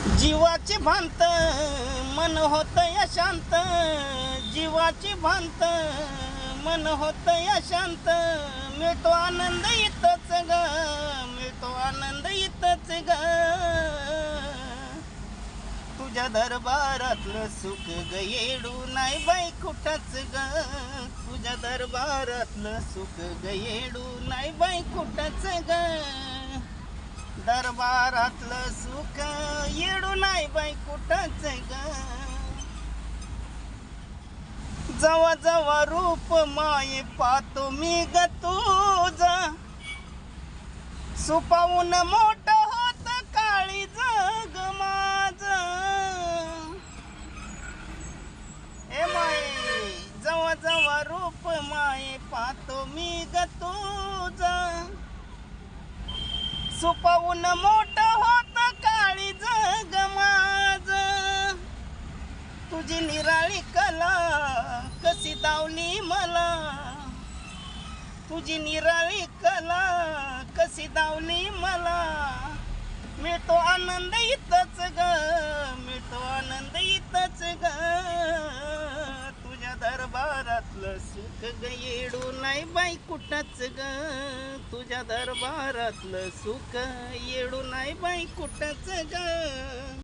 जीवाची भांत मन होतं अशांत, जीवाची भांत मन होतं अशांत, मिळतो आनंद इथंच ग, मिळतो आनंद इथंच ग, तुझ्या दरबारातलं सुख ग येडू नाही बाई कुठंच ग, तुझ्या दरबारातलं सुख ग येडू नाही बाई कुठंच ग, दरबारातलं सुख येडू नाही बाई कुठंच ग, जवा जवा रूप माये पाहतो मी ग तुझा, सुपावून मोठं होत काळी जग माझ, ए माये जवा जवा रूप माये पाहतो मी ग तुझा, सुपावून मोठं होत काळी जग माझ, तुझी निराळी कला कशी दावली मला, तुझी निराळी कला कशी दावली मला, मिळतो आनंद इथंच ग, मिळतो आनंद इथंच ग, तुझ्या दरबारातलं सुख ग येडू नाही बाई कुठंच ग, तुझ्या दरबारातलं सुख येडू नाही बाई कुठंच ग.